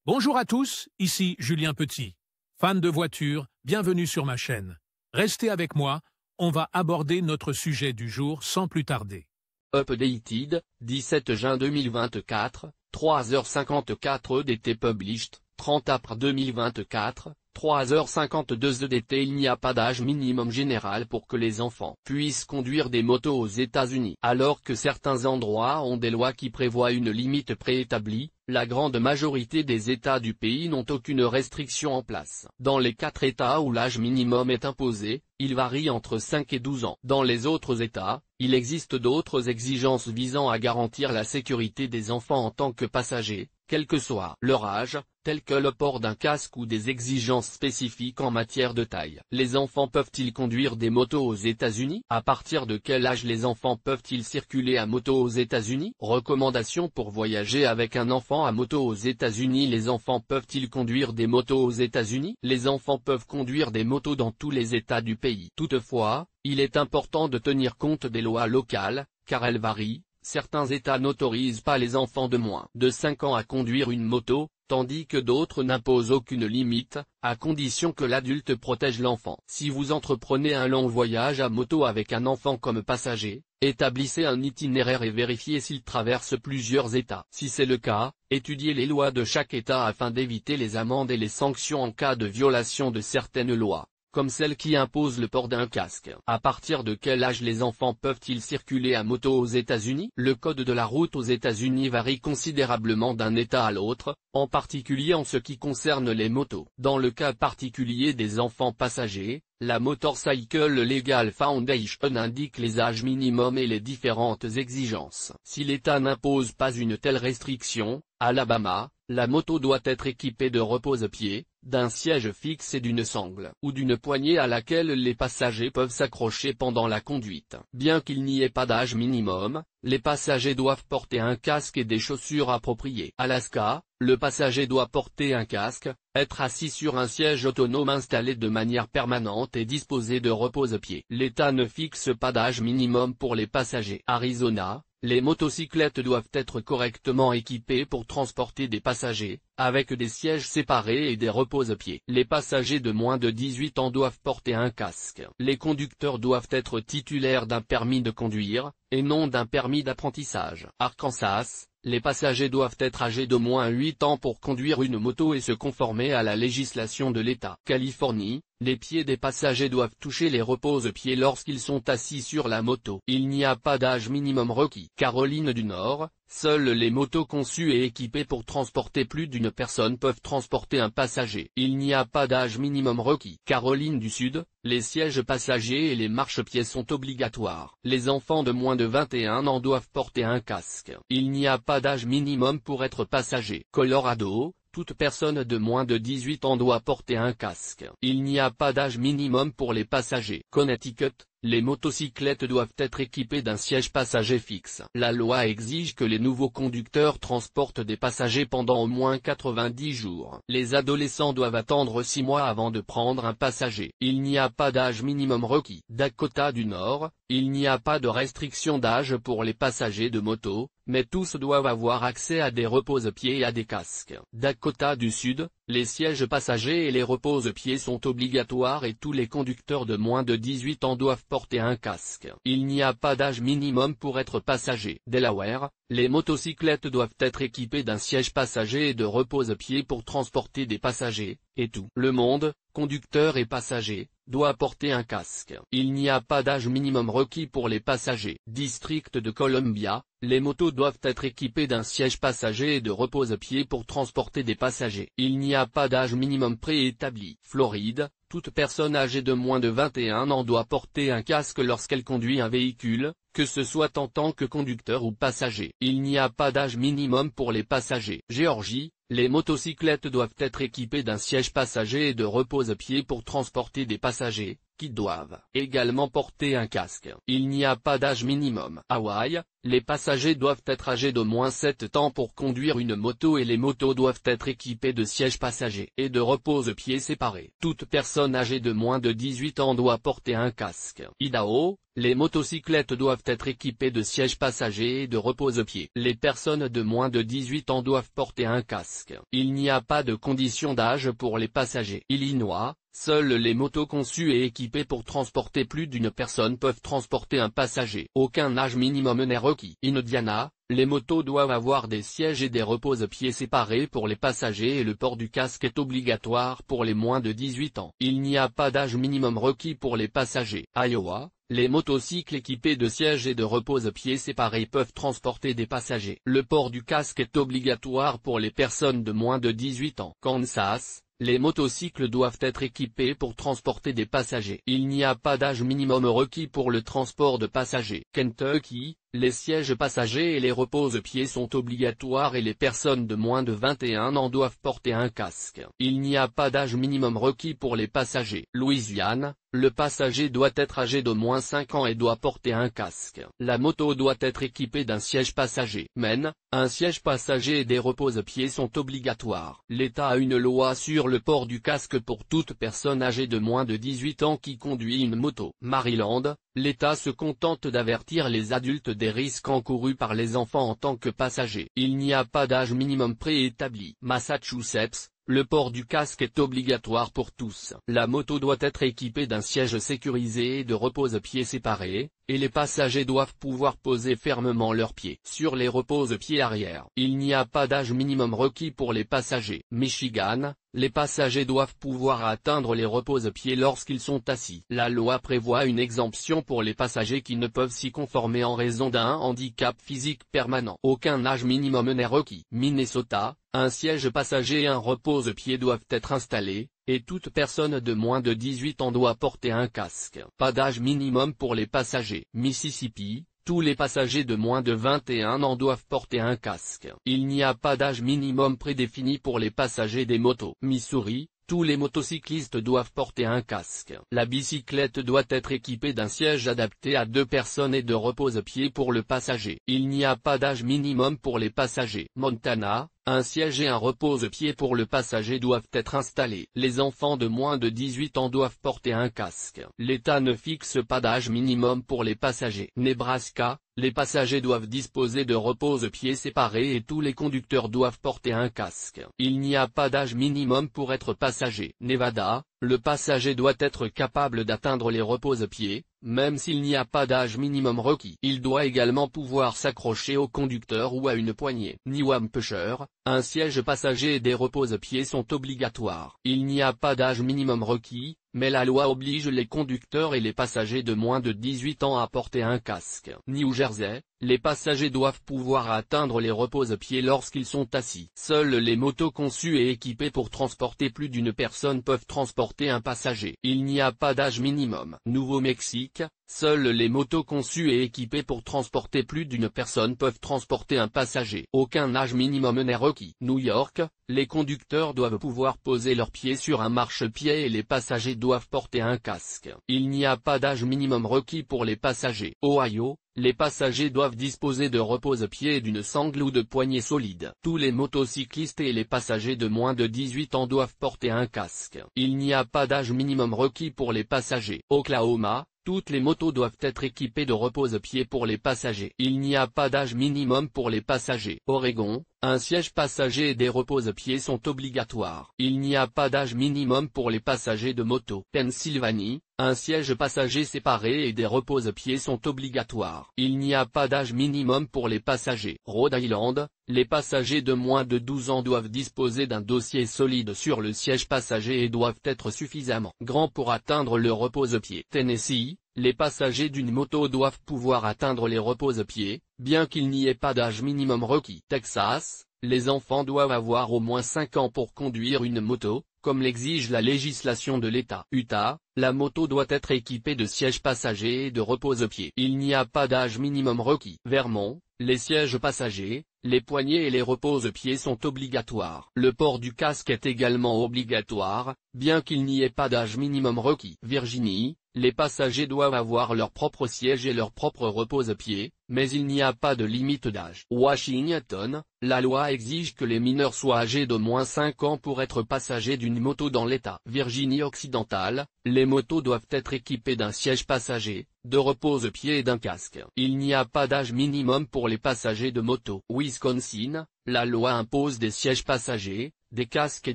Bonjour à tous, ici Julien Petit. Fan de voitures, bienvenue sur ma chaîne. Restez avec moi, on va aborder notre sujet du jour sans plus tarder. Updated, 17 juin 2024, 3h54 EDT Published, 30 April 2024, 3h52 EDT. Il n'y a pas d'âge minimum général pour que les enfants puissent conduire des motos aux États-Unis. Alors que certains endroits ont des lois qui prévoient une limite préétablie, la grande majorité des États du pays n'ont aucune restriction en place. Dans les 4 États où l'âge minimum est imposé, il varie entre 5 et 12 ans. Dans les autres États, il existe d'autres exigences visant à garantir la sécurité des enfants en tant que passagers, quel que soit leur âge, tels que le port d'un casque ou des exigences spécifiques en matière de taille. Les enfants peuvent-ils conduire des motos aux États-Unis? À partir de quel âge les enfants peuvent-ils circuler à moto aux États-Unis? Recommandations pour voyager avec un enfant à moto aux États-Unis. Les enfants peuvent-ils conduire des motos aux États-Unis? Les enfants peuvent conduire des motos dans tous les États du pays. Toutefois, il est important de tenir compte des lois locales, car elles varient. Certains États n'autorisent pas les enfants de moins de 5 ans à conduire une moto, tandis que d'autres n'imposent aucune limite, à condition que l'adulte protège l'enfant. Si vous entreprenez un long voyage à moto avec un enfant comme passager, établissez un itinéraire et vérifiez s'il traverse plusieurs États. Si c'est le cas, étudiez les lois de chaque État afin d'éviter les amendes et les sanctions en cas de violation de certaines lois, comme celle qui impose le port d'un casque. À partir de quel âge les enfants peuvent-ils circuler à moto aux États-Unis? Le code de la route aux États-Unis varie considérablement d'un État à l'autre, en particulier en ce qui concerne les motos. Dans le cas particulier des enfants passagers, la Motorcycle Legal Foundation indique les âges minimums et les différentes exigences. Si l'État n'impose pas une telle restriction, Alabama, la moto doit être équipée de repose-pieds, d'un siège fixe et d'une sangle ou d'une poignée à laquelle les passagers peuvent s'accrocher pendant la conduite. Bien qu'il n'y ait pas d'âge minimum, les passagers doivent porter un casque et des chaussures appropriées. Alaska, le passager doit porter un casque, être assis sur un siège autonome installé de manière permanente et disposé de repose-pieds. L'État ne fixe pas d'âge minimum pour les passagers. Arizona, les motocyclettes doivent être correctement équipées pour transporter des passagers, avec des sièges séparés et des repose-pieds. Les passagers de moins de 18 ans doivent porter un casque. Les conducteurs doivent être titulaires d'un permis de conduire, et non d'un permis d'apprentissage. Arkansas, les passagers doivent être âgés d'au moins 8 ans pour conduire une moto et se conformer à la législation de l'État. Californie, les pieds des passagers doivent toucher les repose-pieds lorsqu'ils sont assis sur la moto. Il n'y a pas d'âge minimum requis. Caroline du Nord, seules les motos conçues et équipées pour transporter plus d'une personne peuvent transporter un passager. Il n'y a pas d'âge minimum requis. Caroline du Sud, les sièges passagers et les marchepieds sont obligatoires. Les enfants de moins de 21 ans doivent porter un casque. Il n'y a pas d'âge minimum pour être passager. Colorado, toute personne de moins de 18 ans doit porter un casque. Il n'y a pas d'âge minimum pour les passagers. Connecticut, les motocyclettes doivent être équipées d'un siège passager fixe. La loi exige que les nouveaux conducteurs transportent des passagers pendant au moins 90 jours. Les adolescents doivent attendre 6 mois avant de prendre un passager. Il n'y a pas d'âge minimum requis. Dakota du Nord, il n'y a pas de restriction d'âge pour les passagers de moto, mais tous doivent avoir accès à des repose-pieds et à des casques. Dakota du Sud, les sièges passagers et les repose-pieds sont obligatoires et tous les conducteurs de moins de 18 ans doivent porter un casque. Il n'y a pas d'âge minimum pour être passager. Delaware, les motocyclettes doivent être équipées d'un siège passager et de repose-pieds pour transporter des passagers, et tout le monde, conducteur et passager, doit porter un casque. Il n'y a pas d'âge minimum requis pour les passagers. District de Columbia, les motos doivent être équipées d'un siège passager et de repose-pieds pour transporter des passagers. Il n'y a pas d'âge minimum préétabli. Floride, toute personne âgée de moins de 21 ans doit porter un casque lorsqu'elle conduit un véhicule, que ce soit en tant que conducteur ou passager. Il n'y a pas d'âge minimum pour les passagers. Géorgie, les motocyclettes doivent être équipées d'un siège passager et de repose-pieds pour transporter des passagers, qui doivent également porter un casque. Il n'y a pas d'âge minimum. Hawaï, les passagers doivent être âgés d'au moins 7 ans pour conduire une moto et les motos doivent être équipées de sièges passagers et de repose-pieds séparés. Toute personne âgée de moins de 18 ans doit porter un casque. Idaho, les motocyclettes doivent être équipées de sièges passagers et de repose-pieds. Les personnes de moins de 18 ans doivent porter un casque. Il n'y a pas de condition d'âge pour les passagers. Illinois, seules les motos conçues et équipées pour transporter plus d'une personne peuvent transporter un passager. Aucun âge minimum n'est requis. Indiana, les motos doivent avoir des sièges et des repose-pieds séparés pour les passagers et le port du casque est obligatoire pour les moins de 18 ans. Il n'y a pas d'âge minimum requis pour les passagers. Iowa, les motocycles équipés de sièges et de repose-pieds séparés peuvent transporter des passagers. Le port du casque est obligatoire pour les personnes de moins de 18 ans. Kansas, les motocycles doivent être équipés pour transporter des passagers. Il n'y a pas d'âge minimum requis pour le transport de passagers. Kentucky, les sièges passagers et les repose-pieds sont obligatoires et les personnes de moins de 21 ans doivent porter un casque. Il n'y a pas d'âge minimum requis pour les passagers. Louisiane, le passager doit être âgé d'au moins 5 ans et doit porter un casque. La moto doit être équipée d'un siège passager. Maine, un siège passager et des repose-pieds sont obligatoires. L'État a une loi sur le port du casque pour toute personne âgée de moins de 18 ans qui conduit une moto. Maryland, l'État se contente d'avertir les adultes des risques encourus par les enfants en tant que passagers. Il n'y a pas d'âge minimum préétabli. Massachusetts, le port du casque est obligatoire pour tous. La moto doit être équipée d'un siège sécurisé et de repose-pieds séparés, et les passagers doivent pouvoir poser fermement leurs pieds sur les repose-pieds arrière. Il n'y a pas d'âge minimum requis pour les passagers. Michigan, les passagers doivent pouvoir atteindre les repose-pieds lorsqu'ils sont assis. La loi prévoit une exemption pour les passagers qui ne peuvent s'y conformer en raison d'un handicap physique permanent. Aucun âge minimum n'est requis. Minnesota, un siège passager et un repose-pieds doivent être installés, et toute personne de moins de 18 ans doit porter un casque. Pas d'âge minimum pour les passagers. Mississippi, tous les passagers de moins de 21 ans doivent porter un casque. Il n'y a pas d'âge minimum prédéfini pour les passagers des motos. Missouri, tous les motocyclistes doivent porter un casque. La bicyclette doit être équipée d'un siège adapté à 2 personnes et de repose-pieds pour le passager. Il n'y a pas d'âge minimum pour les passagers. Montana, un siège et un repose-pieds pour le passager doivent être installés. Les enfants de moins de 18 ans doivent porter un casque. L'État ne fixe pas d'âge minimum pour les passagers. Nebraska, les passagers doivent disposer de repose-pieds séparés et tous les conducteurs doivent porter un casque. Il n'y a pas d'âge minimum pour être passager. Nevada, le passager doit être capable d'atteindre les repose-pieds, même s'il n'y a pas d'âge minimum requis. Il doit également pouvoir s'accrocher au conducteur ou à une poignée. New Hampshire, un siège passager et des repose-pieds sont obligatoires. Il n'y a pas d'âge minimum requis, mais la loi oblige les conducteurs et les passagers de moins de 18 ans à porter un casque. New Jersey, les passagers doivent pouvoir atteindre les repose-pieds lorsqu'ils sont assis. Seules les motos conçues et équipées pour transporter plus d'une personne peuvent transporter un passager. Il n'y a pas d'âge minimum. Nouveau-Mexique, seules les motos conçues et équipées pour transporter plus d'une personne peuvent transporter un passager. Aucun âge minimum n'est requis. New York, les conducteurs doivent pouvoir poser leurs pieds sur un marchepied et les passagers doivent porter un casque. Il n'y a pas d'âge minimum requis pour les passagers. Ohio, les passagers doivent disposer de repose-pieds et d'une sangle ou de poignées solides. Tous les motocyclistes et les passagers de moins de 18 ans doivent porter un casque. Il n'y a pas d'âge minimum requis pour les passagers. Oklahoma, toutes les motos doivent être équipées de repose-pieds pour les passagers. Il n'y a pas d'âge minimum pour les passagers. Oregon, un siège passager et des repose-pieds sont obligatoires. Il n'y a pas d'âge minimum pour les passagers de moto. Pennsylvanie, un siège passager séparé et des repose-pieds sont obligatoires. Il n'y a pas d'âge minimum pour les passagers. Rhode Island, les passagers de moins de 12 ans doivent disposer d'un dossier solide sur le siège passager et doivent être suffisamment grands pour atteindre le repose-pieds. Tennessee, les passagers d'une moto doivent pouvoir atteindre les repose-pieds, bien qu'il n'y ait pas d'âge minimum requis. Texas, les enfants doivent avoir au moins 5 ans pour conduire une moto, comme l'exige la législation de l'État. Utah, la moto doit être équipée de sièges passagers et de repose-pieds. Il n'y a pas d'âge minimum requis. Vermont, les sièges passagers, les poignées et les repose-pieds sont obligatoires. Le port du casque est également obligatoire, bien qu'il n'y ait pas d'âge minimum requis. Virginie, les passagers doivent avoir leur propre siège et leur propre repose-pied, mais il n'y a pas de limite d'âge. Washington, la loi exige que les mineurs soient âgés d'au moins 5 ans pour être passagers d'une moto dans l'État. Virginie occidentale, les motos doivent être équipées d'un siège passager, de repose-pied et d'un casque. Il n'y a pas d'âge minimum pour les passagers de moto. Wisconsin, la loi impose des sièges passagers, des casques et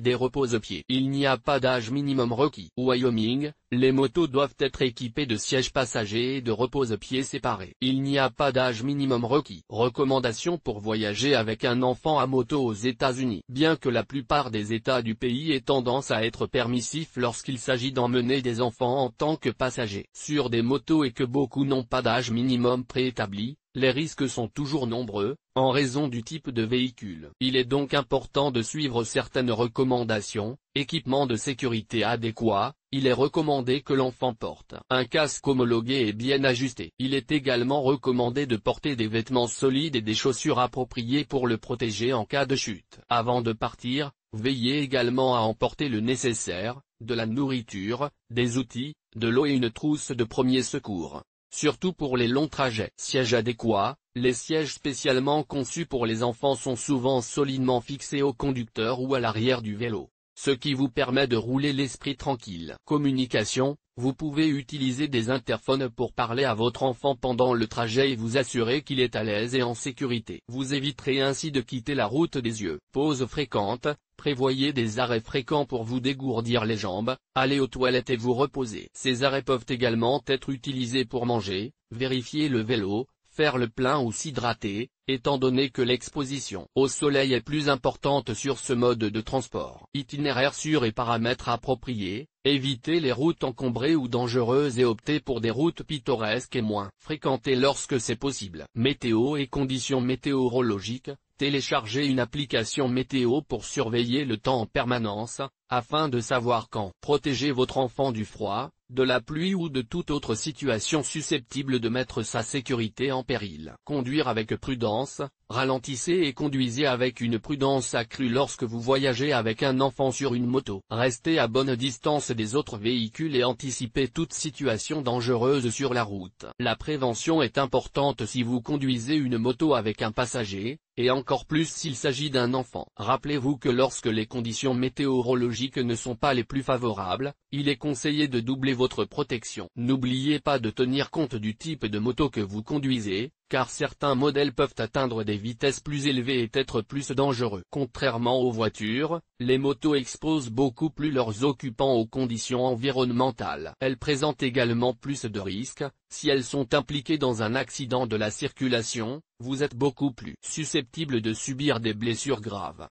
des repose-pieds. Il n'y a pas d'âge minimum requis. Wyoming, les motos doivent être équipées de sièges passagers et de repose-pieds séparés. Il n'y a pas d'âge minimum requis. Recommandations pour voyager avec un enfant à moto aux États-Unis. Bien que la plupart des États du pays aient tendance à être permissifs lorsqu'il s'agit d'emmener des enfants en tant que passagers sur des motos et que beaucoup n'ont pas d'âge minimum préétabli, les risques sont toujours nombreux, en raison du type de véhicule. Il est donc important de suivre certaines recommandations. Équipement de sécurité adéquat, il est recommandé que l'enfant porte un casque homologué et bien ajusté. Il est également recommandé de porter des vêtements solides et des chaussures appropriées pour le protéger en cas de chute. Avant de partir, veillez également à emporter le nécessaire, de la nourriture, des outils, de l'eau et une trousse de premiers secours. Surtout pour les longs trajets. Siège adéquat, les sièges spécialement conçus pour les enfants sont souvent solidement fixés au conducteur ou à l'arrière du vélo, ce qui vous permet de rouler l'esprit tranquille. Communication, vous pouvez utiliser des interphones pour parler à votre enfant pendant le trajet et vous assurer qu'il est à l'aise et en sécurité. Vous éviterez ainsi de quitter la route des yeux. Pauses fréquentes, prévoyez des arrêts fréquents pour vous dégourdir les jambes, aller aux toilettes et vous reposer. Ces arrêts peuvent également être utilisés pour manger, vérifier le vélo, faire le plein ou s'hydrater, étant donné que l'exposition au soleil est plus importante sur ce mode de transport. Itinéraire sûr et paramètres appropriés, évitez les routes encombrées ou dangereuses et optez pour des routes pittoresques et moins fréquentées lorsque c'est possible. Météo et conditions météorologiques, téléchargez une application météo pour surveiller le temps en permanence, afin de savoir quand. Protégez votre enfant du froid, de la pluie ou de toute autre situation susceptible de mettre sa sécurité en péril. Conduire avec prudence, ralentissez et conduisez avec une prudence accrue lorsque vous voyagez avec un enfant sur une moto. Restez à bonne distance des autres véhicules et anticipez toute situation dangereuse sur la route. La prévention est importante si vous conduisez une moto avec un passager, et encore plus s'il s'agit d'un enfant. Rappelez-vous que lorsque les conditions météorologiques ne sont pas les plus favorables, il est conseillé de doubler votre protection. N'oubliez pas de tenir compte du type de moto que vous conduisez, car certains modèles peuvent atteindre des vitesses plus élevées et être plus dangereux. Contrairement aux voitures, les motos exposent beaucoup plus leurs occupants aux conditions environnementales. Elles présentent également plus de risques. Si elles sont impliquées dans un accident de la circulation, vous êtes beaucoup plus susceptible de subir des blessures graves.